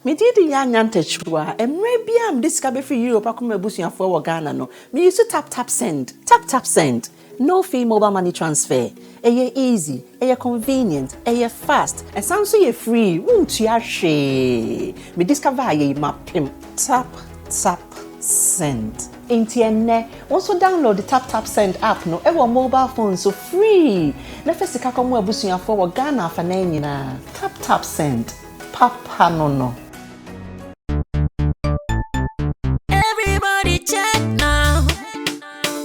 Me did the chua, and maybe I'm discovered for you, Pakuma Busia for Ghana. No, me used to tap send. No fee mobile money transfer. Eye easy, convenient, fast, and sounds so free. Won't you share? Me discover ye mapim. Tap send. Intienne, also download the tap send app no ever mobile phone so free. Nefesi kakomu Busia for Ghana for na. Tap send. Papa no. Everybody check now.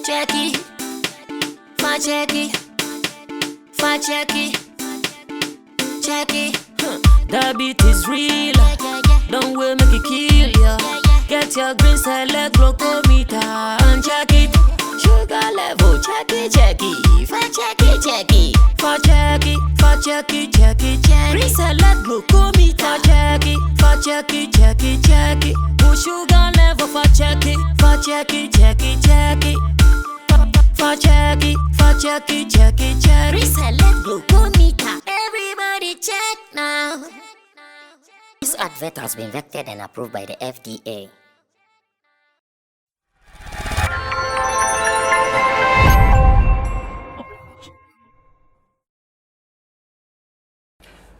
Check it. Check it. The beat is real. Don't wait, make it kill ya. Get your green select glucometer and check it. Sugar level, check it. Green select glucometer, check it. Sugar level, check it. Reselect glucometer. Everybody check now. This advert has been vetted and approved by the FDA.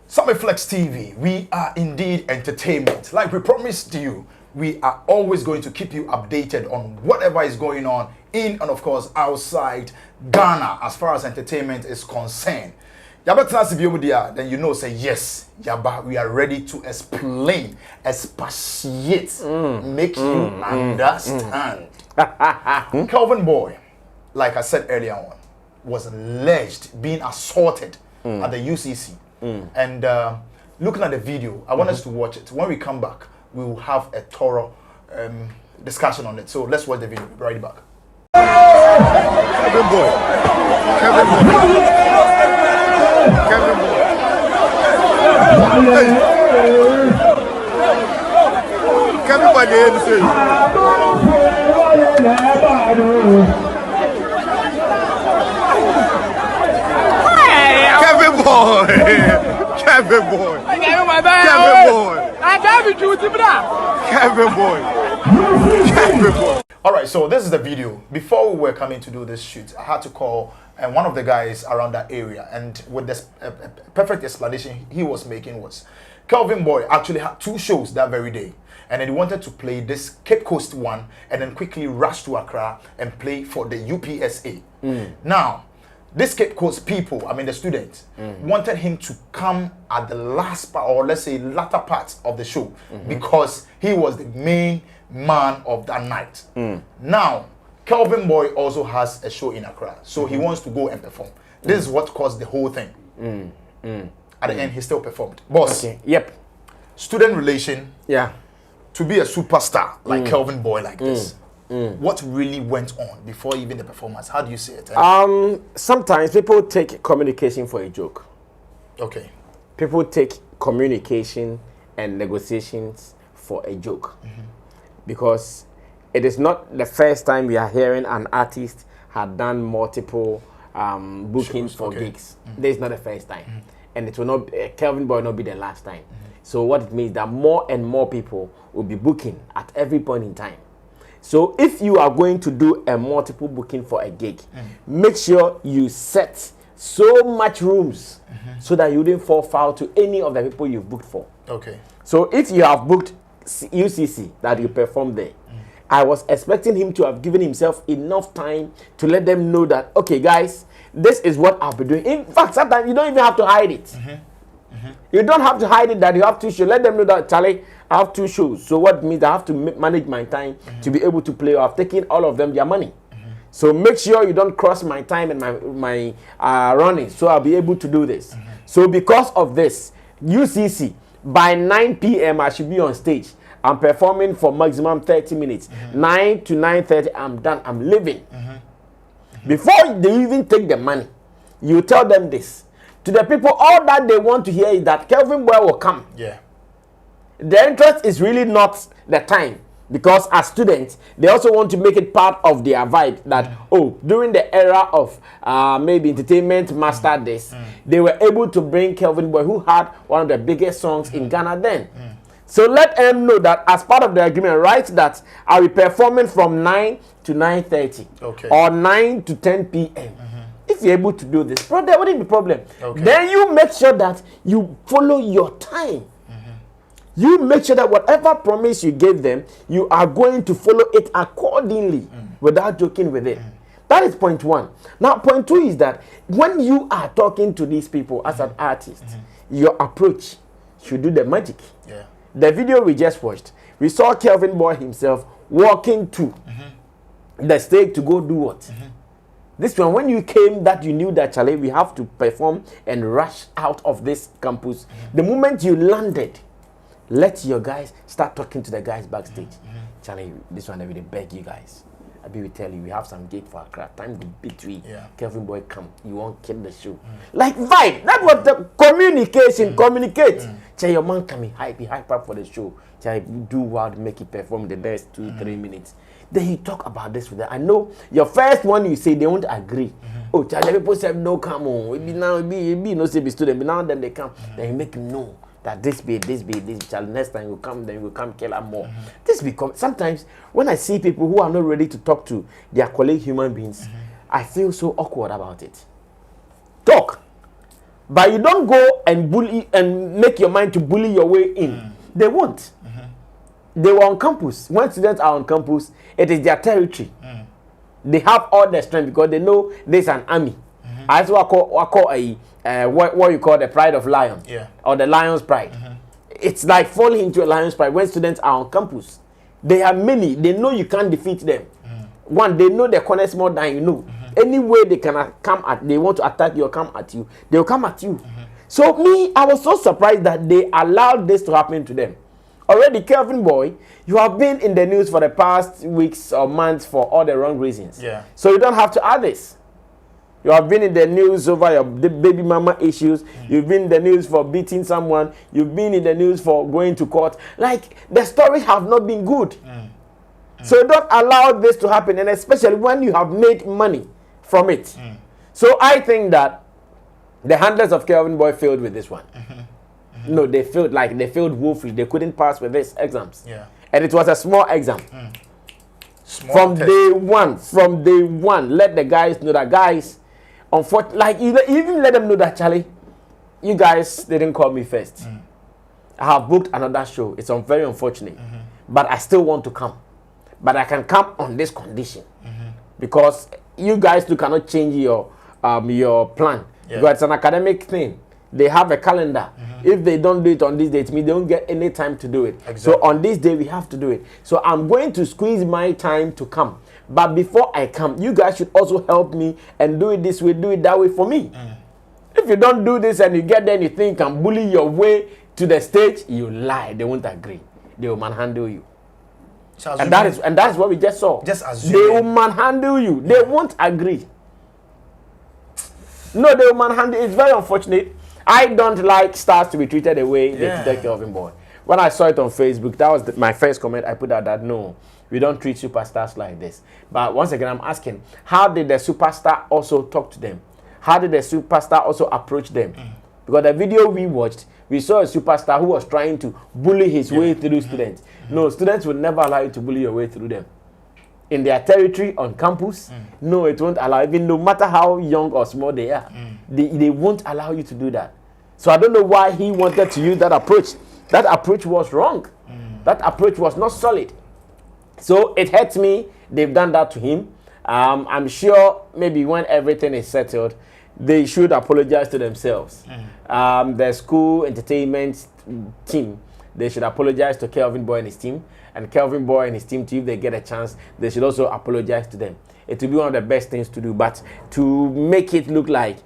Sammy Flex TV, we are indeed entertainment. Like we promised you, we are always going to keep you updated on whatever is going on in and of course outside Ghana as far as entertainment is concerned. Yaba then you know say yes, Yaba, we are ready to explain, expatiate, make you understand. Kelvin Boy, like I said earlier on, was alleged being assaulted at the UCC. And looking at the video, I want us to watch it. When we come back, we will have a thorough discussion on it. So let's watch the video. We'll be right back. Kelvin Boy. Kelvin Boy. All right, so this is the video. Before we were coming to do this shoot, I had to call one of the guys around that area, and with this perfect explanation he was making was Kelvin Boy actually had 2 shows that very day, and then he wanted to play this Cape Coast one and then quickly rush to Accra and play for the UPSA. Now, this Cape Coast people, I mean the students, wanted him to come at the last part, or let's say latter part of the show, because he was the main man of that night. Now, Kelvin Boy also has a show in Accra, so he wants to go and perform. This is what caused the whole thing. At the end, he still performed. Boss, yep. Student relation, yeah, to be a superstar like Kelvin Boy like this. What really went on before even the performance? How do you see it? Sometimes people take communication for a joke. Okay. People take communication and negotiations for a joke. Because it is not the first time we are hearing an artist had done multiple bookings for gigs. This is not the first time. And it will not, Kelvin Boy will not be the last time. So what it means that more and more people will be booking at every point in time. So if you are going to do a multiple booking for a gig, make sure you set so much rooms so that you didn't fall foul to any of the people you've booked for. Okay. So if you have booked UCC that you performed there, I was expecting him to have given himself enough time to let them know that, okay guys, this is what I'll be doing. In fact, sometimes you don't even have to hide it. You don't have to hide it that you have 2 shows. Let them know that, Charlie, I have 2 shows. So what means I have to manage my time to be able to play. I've taken all of them their money. So make sure you don't cross my time and my running. So I'll be able to do this. So because of this, UCC, by 9 p.m. I should be on stage. I'm performing for maximum 30 minutes. 9 to 9:30, I'm done. I'm leaving. Before they even take the money, you tell them this. To the people, all that they want to hear is that Kelvin Boy will come. Yeah. The interest is really not the time, because as students, they also want to make it part of their vibe that, oh, during the era of maybe entertainment mastered this, they were able to bring Kelvin Boy, who had one of the biggest songs in Ghana then. So let them know that as part of the agreement, write that I'll be performing from 9 to 9:30 or 9 to 10 p.m. If you're able to do this, bro, there wouldn't be problem. Then you make sure that you follow your time. You make sure that whatever promise you gave them, you are going to follow it accordingly without joking with it. That is point one. Now, point two is that when you are talking to these people as an artist, your approach should do the magic. Yeah. The video we just watched, we saw Kelvin Boy himself walking to the stage to go do what? This one, when you came, that you knew that, Charlie, we have to perform and rush out of this campus. The moment you landed, let your guys start talking to the guys backstage. Charlie, this one I really beg you guys. I will tell you, we have some gate for Accra. Time to between Kelvin Boy come. You won't kill the show. Like vibe. That was the communication. Communicate. Charlie, your man can be hype up for the show. Charlie, do what make it perform the next 2-3 minutes. Then you talk about this with them. I know your first one you say they won't agree. Oh, Charlie, people say no come on. It be now, it be no say be student. But now then they come. Then you make them know that this child next time will come, then will come kill her more. This become sometimes when I see people who are not ready to talk to their colleague human beings, I feel so awkward about it. Talk, but you don't go and bully and make your mind to bully your way in. They won't. They were on campus. When students are on campus, it is their territory. They have all the strength because they know there's an army. I also call a what you call the pride of lion, or the lion's pride. It's like falling into a lion's pride when students are on campus. They are many. They know you can't defeat them. One, they know the corners more than you know. Any way they can come at, they want to attack you or come at you, they'll come at you. So me, I was so surprised that they allowed this to happen to them. Already, Kelvin Boy, you have been in the news for the past weeks or months for all the wrong reasons. So you don't have to add this. You have been in the news over your baby mama issues. You've been in the news for beating someone. You've been in the news for going to court. Like, the stories have not been good. So don't allow this to happen, and especially when you have made money from it. So I think that the handlers of Kelvin Boy failed with this one. No, they failed woefully. They couldn't pass with these exams. And it was a small exam. From day one, let the guys know that, guys, unfortunately, like even let them know that, Charlie, you guys didn't call me first. I have booked another show. It's very unfortunate, but I still want to come. But I can come on this condition, because you guys too cannot change your plan. Because it's an academic thing. They have a calendar. If they don't do it on this date, they don't get any time to do it. So on this day, we have to do it. So I'm going to squeeze my time to come. But before I come, you guys should also help me and do it this way, do it that way for me. If you don't do this and you get there and you think you can bully your way to the stage, you lie. They won't agree. They will manhandle you. And that is what we just saw. Just assume. They will manhandle you. They won't agree. No, they will manhandle. It's very unfortunate. I don't like stars to be treated the way they treated Kelvin Boy. When I saw it on Facebook, that was my first comment. I put out that no, we don't treat superstars like this. But once again, I'm asking, how did the superstar also talk to them? How did the superstar also approach them? Because the video we watched, we saw a superstar who was trying to bully his way through students. No, students will never allow you to bully your way through them. In their territory, on campus, no, it won't allow, even no matter how young or small they are, they won't allow you to do that. So I don't know why he wanted to use that approach. That approach was wrong. That approach was not solid. So it hurts me. They've done that to him. I'm sure maybe when everything is settled, they should apologize to themselves. The school entertainment team, they should apologize to Kelvin Boy and his team. And Kelvin Boy and his team, too, if they get a chance, they should also apologize to them. It will be one of the best things to do. But to make it look like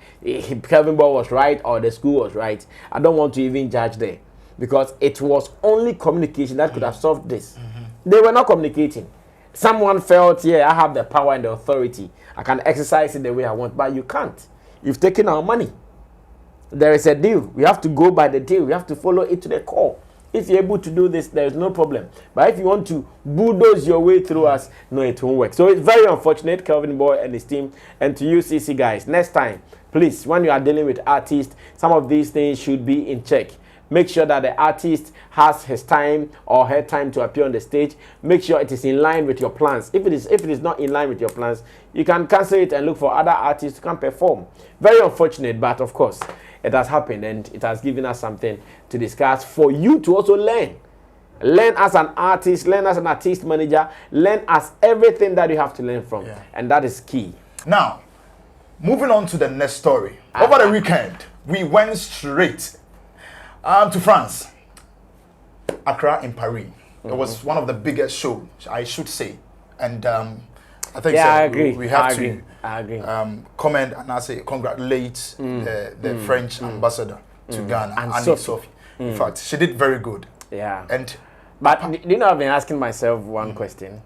Kelvin Boy was right or the school was right, I don't want to even judge there. Because it was only communication that could have solved this. They were not communicating. Someone felt, yeah, I have the power and the authority. I can exercise it the way I want. But you can't. You've taken our money. There is a deal. We have to go by the deal. We have to follow it to the core. If you're able to do this, there is no problem. But if you want to bulldoze your way through us, no, it won't work. So it's very unfortunate, Kelvin Boy and his team. And to you, CC guys, next time, please, when you are dealing with artists, some of these things should be in check. Make sure that the artist has his time or her time to appear on the stage. Make sure it is in line with your plans. If it is not in line with your plans, you can cancel it and look for other artists to come perform. Very unfortunate, but of course, it has happened and it has given us something to discuss for you to also learn. Learn as an artist, learn as an artist manager, learn as everything that you have to learn from. And that is key. Now, moving on to the next story. Over the weekend, we went straight to France. Accra in Paris. It was one of the biggest shows, I should say. And I think I agree. We have I agree. comment and I say congratulate the French ambassador to Ghana, and Sophie. In fact, she did very good. Yeah. But do you know, I've been asking myself one question,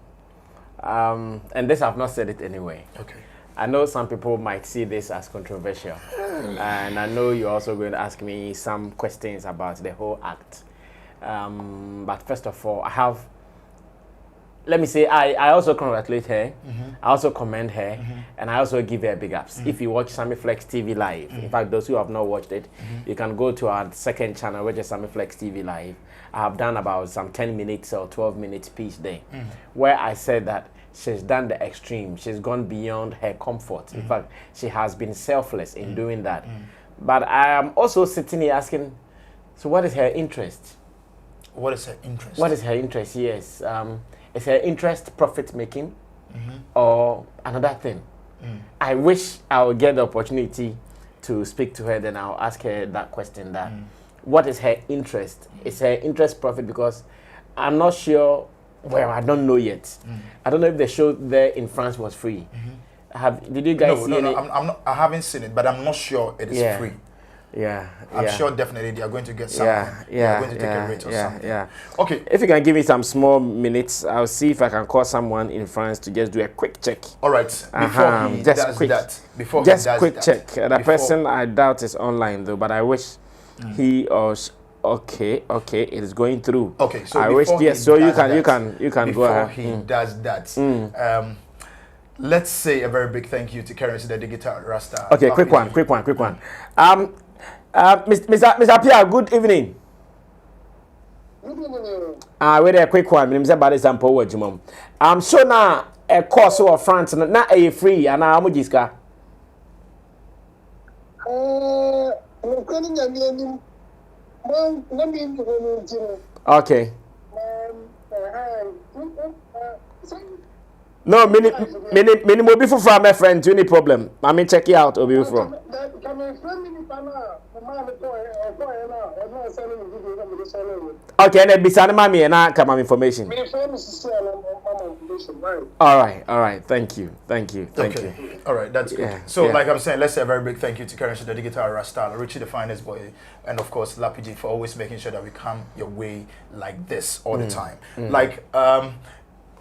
and this I've not said it anyway. Okay. I know some people might see this as controversial, and I know you're also going to ask me some questions about the whole act. But first of all, let me say, I also congratulate her, I also commend her, and I also give her big ups. If you watch Sammy Flex TV Live, in fact, those who have not watched it, you can go to our second channel, which is Sammy Flex TV Live. I have done about some 10 minutes or 12 minutes piece there, where I said that she's done the extreme. She's gone beyond her comfort. In fact, she has been selfless in doing that. But I am also sitting here asking, so what is her interest? What is her interest? What is her interest? Yes. Is her interest profit making or another thing? I wish I would get the opportunity to speak to her, then I'll ask her that question, that what is her interest? Is her interest profit? Because I'm not sure, well, I don't know yet. I don't know if the show there in France was free. Did you guys see it? No, I haven't seen it, but I'm not sure it is free. I'm sure definitely they are going to get something. They are going to take a rate or something. Okay. If you can give me some small minutes, I'll see if I can call someone in France to just do a quick check. All right. Before he does that. Quick check. The person I doubt is online though, but I wish he or okay, it is going through. Okay, so I wish so you can go ahead. Before he does that. Let's say a very big thank you to Currency the Digital Rasta. Okay, quick one. Mr. Pierre, good evening. Good evening. Wait a quick one. I'm about example what you so now a course of France not a free and how much is car? Okay. No, minimum before from my friend, any problem. I mean, check it out or be from. Okay, and then be sending me and I come information. All right. Thank you. All right, that's good. Like I'm saying, let's say a very big thank you to Currency the Digital Rasta, Richie the Finest Boy, and of course Lapiji for always making sure that we come your way like this all the time. Like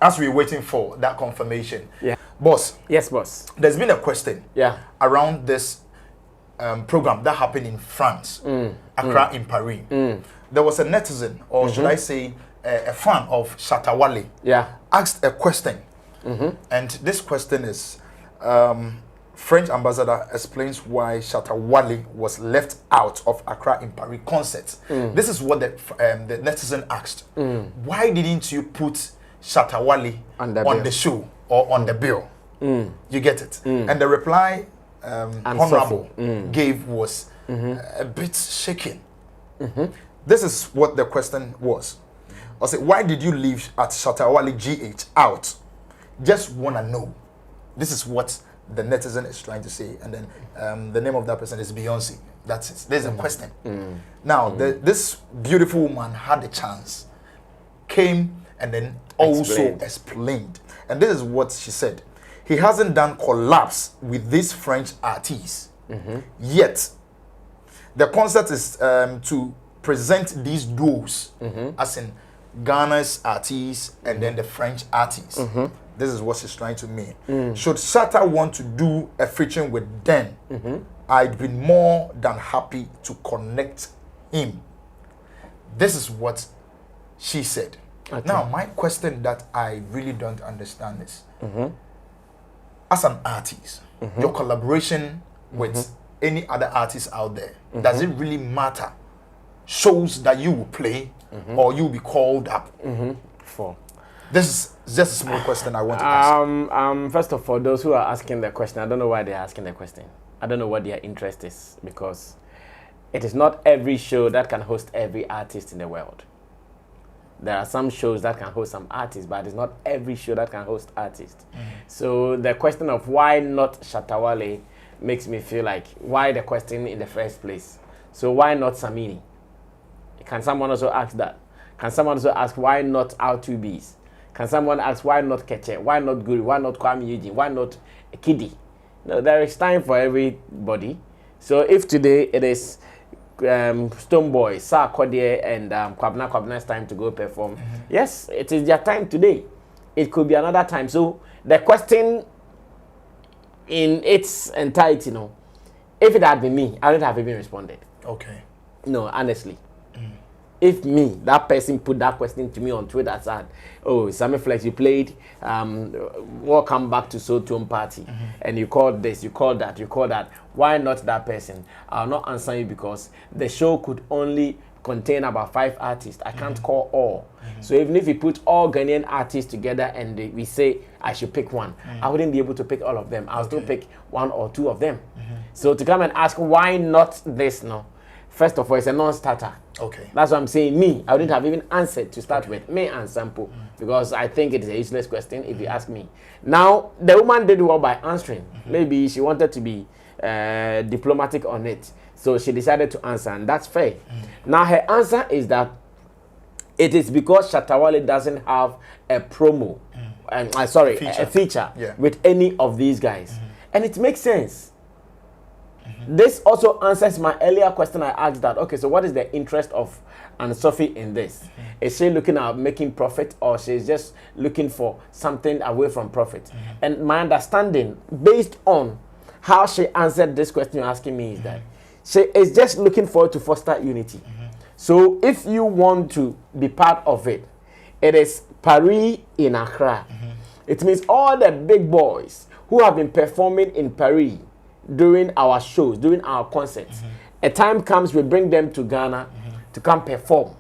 as we're waiting for that confirmation. Boss. Yes, boss. There's been a question around this program that happened in France, Accra in Paris. There was a netizen, or should I say a fan of Shatta Wale, asked a question. And this question is, French ambassador explains why Shatta Wale was left out of Accra in Paris concert. This is what the netizen asked. Why didn't you put Shatta Wale on the show or on the bill? You get it? And the reply Honorable gave was a bit shaking. This is what the question was. I said, why did you leave at Shatta Wale GH out? Just want to know. This is what the netizen is trying to say. And then the name of that person is Beyonce. That's it. There's a question. Now, this beautiful woman had a chance, came and then also explained. And this is what she said. He hasn't done collabs with these French artists yet. The concept is to present these duos as in Ghana's artists and then the French artists. This is what she's trying to mean. Should Shatta want to do a featuring with them, I'd be more than happy to connect him. This is what she said. Now, my question that I really don't understand is, as an artist, your collaboration with any other artist out there, does it really matter? shows that you will play or you'll be called up? 4. This is just a small question I want to ask. First of all, those who are asking the question, I don't know why they're asking the question. I don't know what their interest is, because it is not every show that can host every artist in the world. There are some shows that can host some artists, but it's not every show that can host artists. So the question of why not Shatta Wale makes me feel like, why the question in the first place? So why not Sammy? Can someone also ask that? Can someone also ask why not R2Bs? Can someone ask why not Keche? Why not Guru? Why not Kwame Eugene? Why not Kiddy? No, there is time for everybody. So if today it is Stone Boy, Sir Kodie, and Kwabna's time to go perform, yes, it is their time today. It could be another time. So the question in its entirety, if it had been me, I wouldn't have even responded. Okay. No, honestly. If me, that person put that question to me on Twitter, said, "Oh, Sammy Flex, you played Welcome Back to Sotom Party, and you called this, you called that, you called that. Why not that person?" I'll not answer you, because the show could only contain about 5 artists. I can't call all. So even if you put all Ghanaian artists together and we say I should pick one, I wouldn't be able to pick all of them. I'll still pick 1 or 2 of them. So to come and ask why not this, first of all, it's a non-starter. Okay. That's what I'm saying. Me, I wouldn't have even answered to start with. Me and Sample, because I think it is a useless question if you ask me. Now, the woman did well by answering. Maybe she wanted to be diplomatic on it, so she decided to answer, and that's fair. Now, her answer is that it is because Shatta Wale doesn't have a promo, a feature with any of these guys, and it makes sense. This also answers my earlier question I asked that, okay, so what is the interest of Sophie in this? Is she looking at making profit, or she's just looking for something away from profit? And my understanding, based on how she answered this question you're asking me, is that she is just looking forward to foster unity. So if you want to be part of it, it is Paris in Accra. It means all the big boys who have been performing in Paris during our shows, during our concerts. A time comes, we bring them to Ghana to come perform.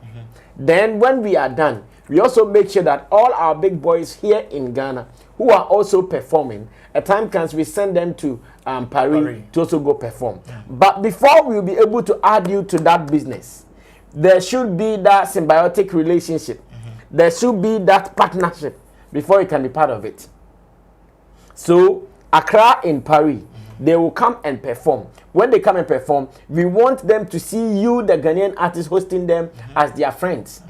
Then when we are done, we also make sure that all our big boys here in Ghana who are also performing, a time comes, we send them to Paris to also go perform. But before we'll be able to add you to that business, there should be that symbiotic relationship. There should be that partnership before you can be part of it. So Accra in Paris, they will come and perform. When they come and perform, we want them to see you, the Ghanaian artists, hosting them as their friends.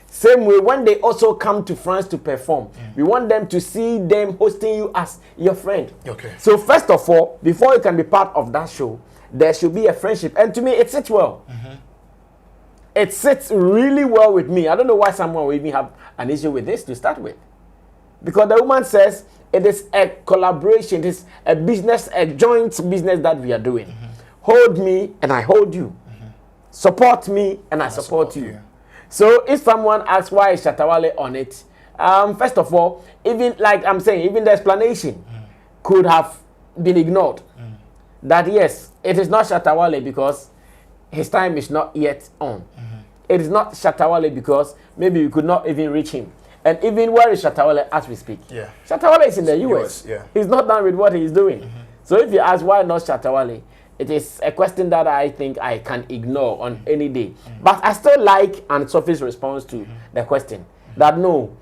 Same way, when they also come to France to perform, we want them to see them hosting you as your friend. Okay. So first of all, before you can be part of that show, there should be a friendship. And to me, it sits well. It sits really well with me. I don't know why someone will even have an issue with this to start with. Because the woman says, it is a collaboration, it is a business, a joint business that we are doing. Hold me and I hold you. Support me and I support you. So if someone asks why is Shatta Wale on it, first of all, even like I'm saying, even the explanation could have been ignored. That yes, it is not Shatta Wale because his time is not yet on. It is not Shatta Wale because maybe we could not even reach him. And even where is Shatta Wale as we speak? Yeah. Shatta Wale is in the US. He's not done with what he's doing. So if you ask why not Shatta Wale, it is a question that I think I can ignore on any day. But I still like Sophie's response to the question that no,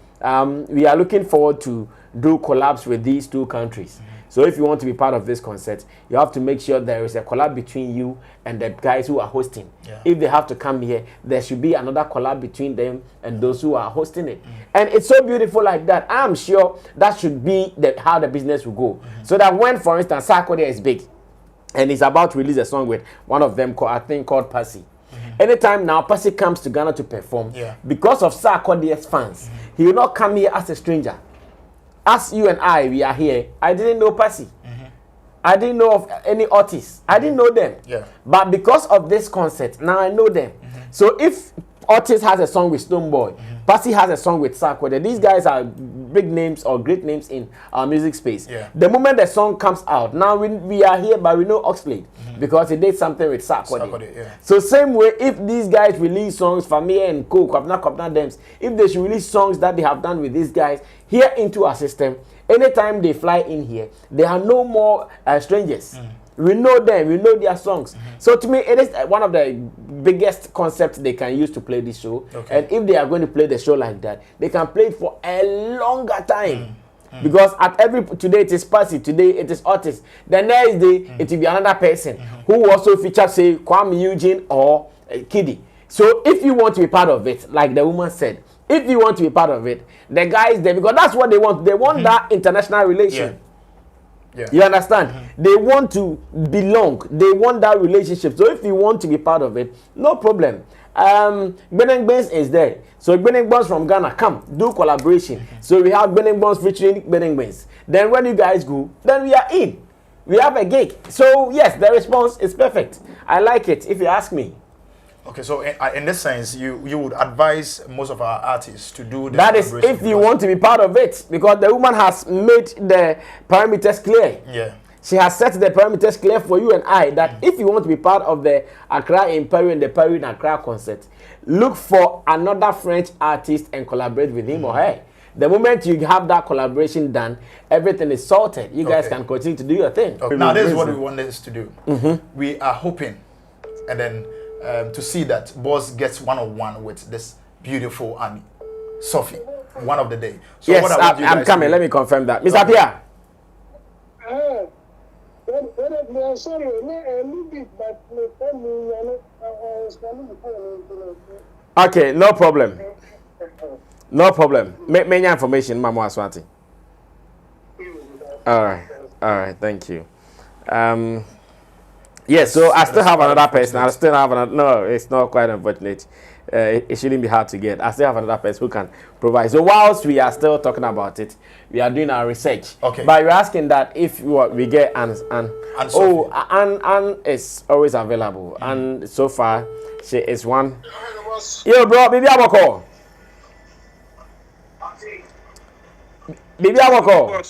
we are looking forward to do collabs with these 2 countries. So if you want to be part of this concert, you have to make sure there is a collab between you and the guys who are hosting. If they have to come here, there should be another collab between them and those who are hosting it. And it's so beautiful like that. I'm sure that should be how the business will go. So that when, for instance, Sarkodie is big and he's about to release a song with one of them, I think called Percy. Anytime now Percy comes to Ghana to perform, because of Sarkodie's fans, he will not come here as a stranger. As you and I, we are here, I didn't know Percy. I didn't know of any artists. I didn't know them. But because of this concert, now I know them. So if Otis has a song with Stone Boy, Percy has a song with Sarkodie, these guys are big names or great names in our music space. Yeah. The moment the song comes out, now we are here, but we know Oxlade because he did something with Sarkodie. Yeah. So same way, if these guys release songs, Famia and Co, Kwabna Dems, if they should release songs that they have done with these guys here into our system, anytime they fly in here, they are no more strangers. We know them, we know their songs. So to me, it is one of the biggest concepts they can use to play this show. Okay. And if they are going to play the show like that, they can play it for a longer time. Because at today it is Passy, today it is Otis. The next day it will be another person who also features, say, Kwame Eugene or Kiddy. So if you want to be part of it, like the woman said, if you want to be part of it, the guys there, because that's what they want. They want that international relation. Yeah. You understand? They want to belong. They want that relationship. So if you want to be part of it, no problem. Beneng Benz is there. So Beneng Benz from Ghana, come, do collaboration. So we have Beneng Benz featuring Beneng Benz. Then when you guys go, then we are in. We have a gig. So yes, the response is perfect. I like it, if you ask me. Okay, so in this sense, you would advise most of our artists to do that is if you want to be part of it, because the woman has made the parameters clear. Yeah. She has set the parameters clear for you and I that if you want to be part of the Accra Imperial and the Paris and Accra concert, look for another French artist and collaborate with him or her. The moment you have that collaboration done, everything is sorted. You guys can continue to do your thing. Okay. Now, this is what we want us to do. We are hoping, and then to see that Boss gets one-on-one with this beautiful and Sophie one of the day. So yes, what are you I'm guys coming. doing? Let me confirm that. Mr. Pia. Sorry, Okay, no problem. No problem. Many information, Mama Aswanti. All right, thank you. Yes, so I still have another person. I still have another. No, it's not quite unfortunate. It shouldn't be hard to get. I still have another person who can provide. So whilst we are still talking about it, we are doing our research. Okay. But you're asking that if we get and Anne is always available, and so far she is one. Yo, bro, baby, I'm call. Baby, I'm call.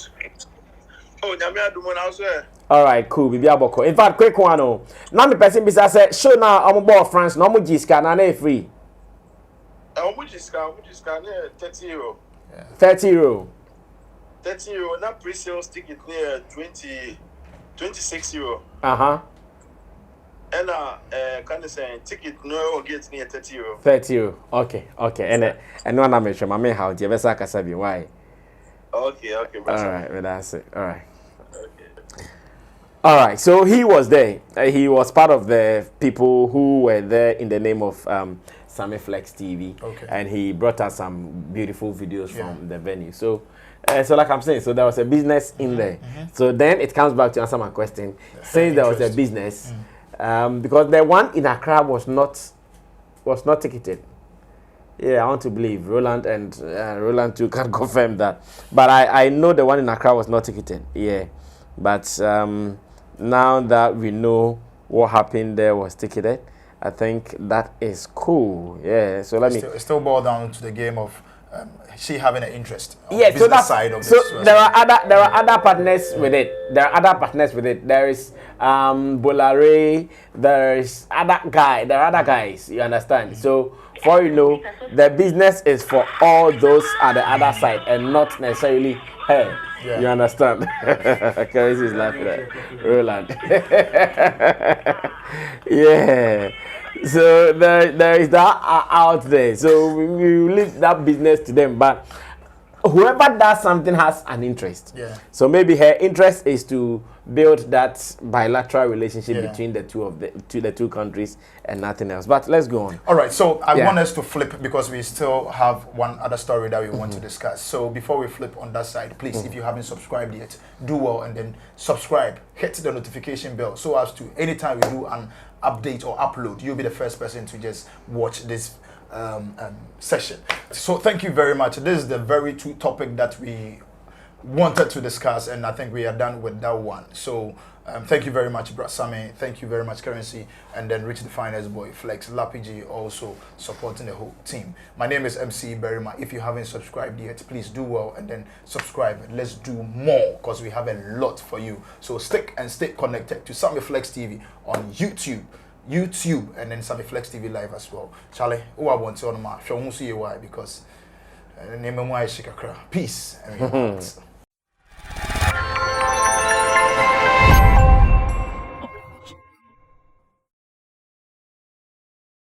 Oh, Jamia Dumon also. All right, cool. Bibi Aboko. In fact, quick one. Oh, now the person bisa say, show now I'm about France. No more Jiska na free. Jiska 30 euro. 30 euro. 30 euro. Now pre-sales ticket near 26 euro. And can you say ticket no gets near 30 euro. 30 euro. Okay. And one I'm sure my main house. You better kasabi why. Okay. All right, well, that's it. All right. All right, so he was there. He was part of the people who were there in the name of Sammy Flex TV. Okay. And he brought us some beautiful videos from the venue. So like I'm saying, so there was a business in there. So then it comes back to answer my question. Since there was a business, because the one in Accra was not ticketed. Yeah, I want to believe Roland and Roland too can confirm that. But I know the one in Accra was not ticketed. Yeah, but now that we know what happened there was ticketed, I think that is cool. Yeah, so it still boil down to the game of she having an interest. Yeah, so that's side of so this. there are other partners with it. There is Bolare. There are other guys. You understand? So for the business is for all those at the other side and not necessarily her. Yeah. You understand? Chris is laughing at Roland. Yeah. So there is that out there. So we leave that business to them. But whoever does something has an interest. Yeah. So maybe her interest is to build that bilateral relationship between the two countries and nothing else. But let's go on. All right. So I want us to flip because we still have one other story that we want to discuss. So before we flip on that side, please, if you haven't subscribed yet, do well and then subscribe. Hit the notification bell so as to anytime we do an update or upload, you'll be the first person to just watch this session. So thank you very much. This is the very true topic that we wanted to discuss, and I think we are done with that one. So thank you very much, Bra Sammy. Thank you very much, Currency, and then Rich the Finest Boy, Flex, Lapigi also supporting the whole team. My name is MC Berima. If you haven't subscribed yet, please do well and then subscribe. Let's do more because we have a lot for you. So stick and stay connected to Sammy Flex TV on YouTube, and then Sammy Flex TV live as well. Charlie, who I want to on my show, why? Because name my shikakra. Peace and